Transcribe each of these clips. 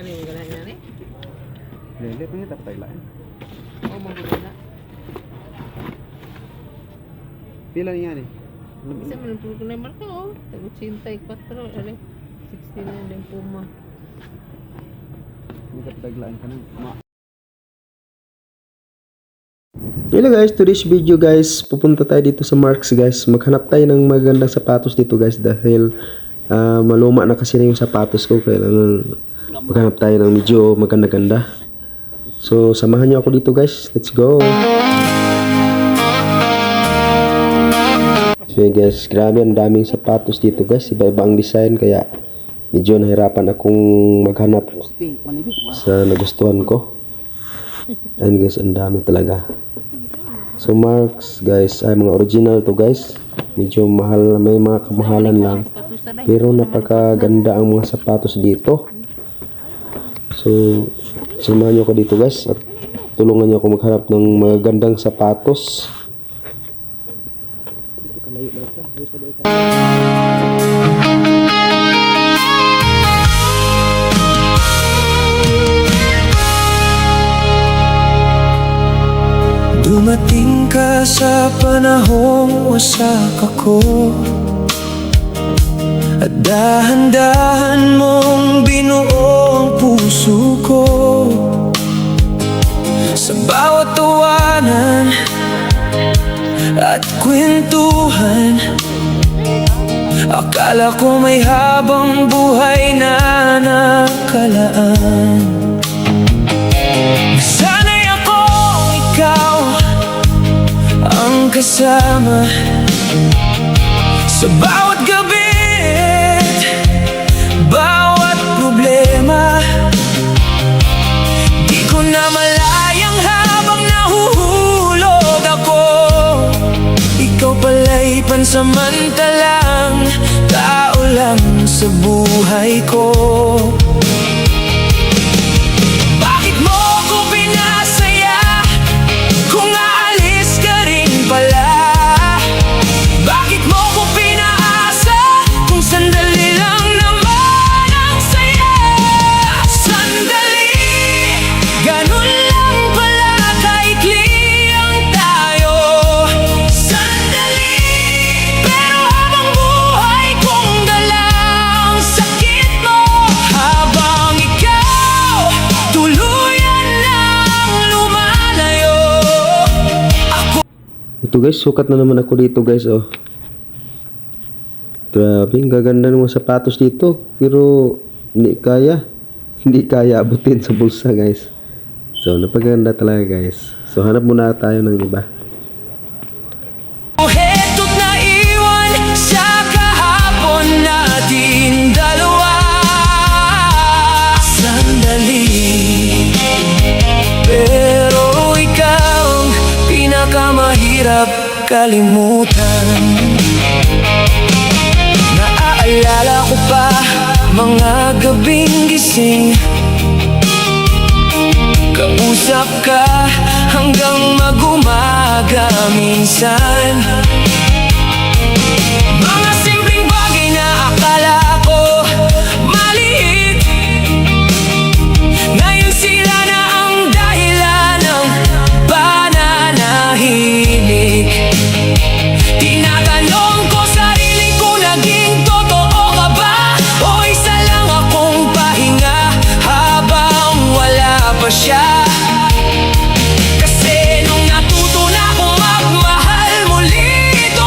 Ano yung ganahin na rin? Lele, pa niya tapos lain. Oo, magaganda. Pila niya ni? Isa man ang puro ko na yung marka, oh. Tago 84, ano? 69 din Puma. Hindi tapos lain ka na. Hello guys, today's video guys, pupunta tayo dito sa Marks guys. Maghanap tayo ng magandang sapatos dito guys dahil maluma na kasi na yung sapatos ko. Kailangan maghanap tayo ng medyo maganda-ganda. So samahan niyo ako dito guys, let's go. So yun guys, grabe ang daming sapatos dito guys, iba-iba ang design kaya medyo nahirapan akong maghanap sa nagustuhan ko. Ayun guys, ang dami talaga. So Marks guys, ay mga original to guys. Medyo mahal, may mga kamahalan lang. Pero napakaganda ang mga sapatos dito. So samahan niyo ko dito guys at tulungan niyo ako maghanap ng magandang sapatos. Dumating ka sa panahong wasak ako at dahan-dahan mong binuo ang puso ko. Sa bawat tawanan at kwentuhan, akala ko may habang buhay na nakalaan. Sana'y akong ikaw ang kasama sa bawat gabi at bawat problema. Di ko na malayang habang nahuhulog ako, ikaw pala'y pansamantalang tao lang sa buhay ko. Bakit mo ko pinasaya kung aalis ka rin pala? Bakit mo ko pinaasa kung sandali lang naman ang saya? Sandali, ganun lang pala kaikli ang tayo. Sandali, pero habang buhay kong dala ang sakit mo, habang ikaw tuluyan lang lumalayo. Ito guys, sukat na naman ako dito guys, oh. Grabe, ang gaganda ng mga sapatos dito. Pero hindi kaya abutin sa bulsa guys. So napaganda talaga guys. So hanap muna tayo ng iba. Heto't naiwan sa kahapon natin dalawa. Sandali, pero ikaw ang pinakamahirap kalimutan. Naaalala ko pa mga gabing gising, kausap ka hanggang mag-umaga minsan. Mga simpleng bagay na akala ko maliit, ngayon sila na ang dahilan ng pananahimik. Tinatanong ko sarili ko, naging totoo ka ba? O isa lang akong pahinga habang wala pa siya? Kasi nung natuto na akong magmahal muli, ito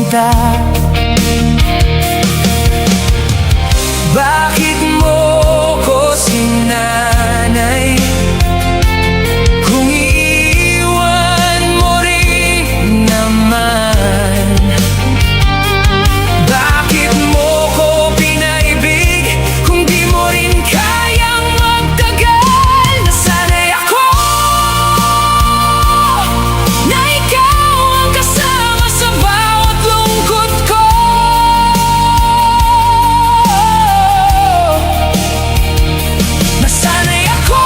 kita. Bakit mo ko sinanay kung iiwan mo rin naman? Bakit mo ko pinaibig kung di mo rin kayang magtagal? Nasanay ako na ikaw ang kasama sa bawat lungkot ko. Nasanay ako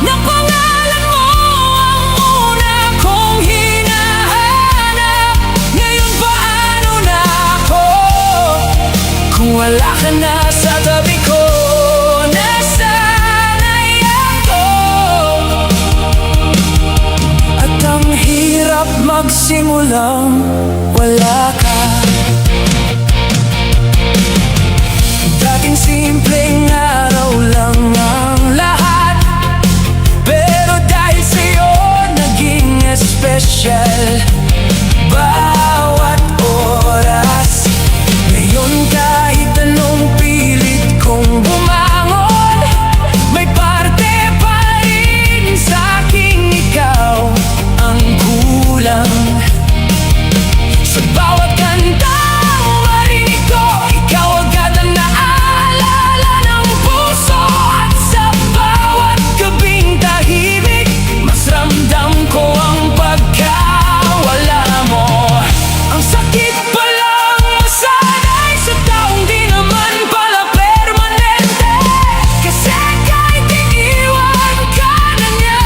na pangalan mo ang una kong hinahanap. Ngayon paano na ako kung wala ka na sa tabi ko? Nasanay ako at ang hirap magsimulang wala ka. Dating simpleng araw lang ang lahat, pero dahil sa'yo naging espesyal bawat oras. Ngayon kahit anong pilit kong bumangon, may parte pa rin sa'king ikaw ang kulang. Sa bawat kantang marinig ko, ikaw agad ang naaalala ng puso. At sa bawat gabing tahimik, mas ramdam ko ang pagkawala mo. Ang sakit palang masanay sa taong di naman pala permanente. Kasi kahit iniwan ka na niya,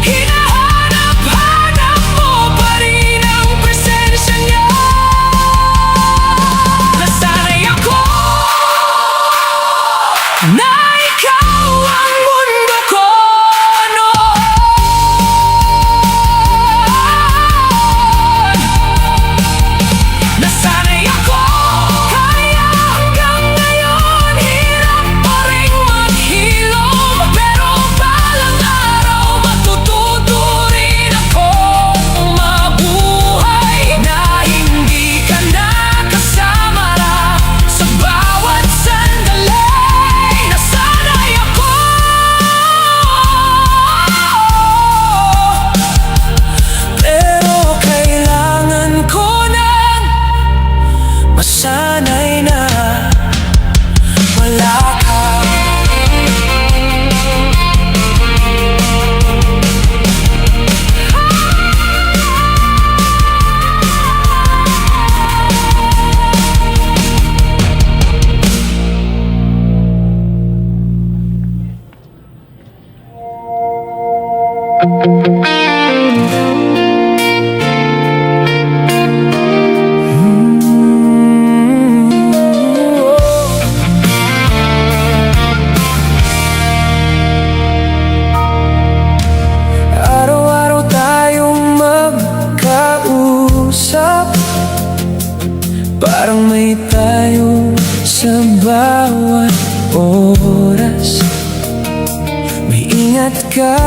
hinahanap-hanap mo pa rin ang presensya niya. Nasanay ako na ikaw ang mundo ko noon. Nasanay ako kaya hanggang ngayon hirap pa rin maghilom. Pero balang araw matututo rin akong mabuhay na hindi ka nakasama na sa bawat sandali. Nasanay ako, pero kailangan ko nang masanay na wala ka. Araw-araw tayong magkausap, parang may tayo sa bawat oras. May ingat ka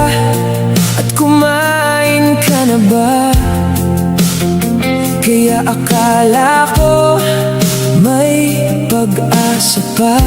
at kumain ka na ba? Kaya akala ko may pag-asa pa.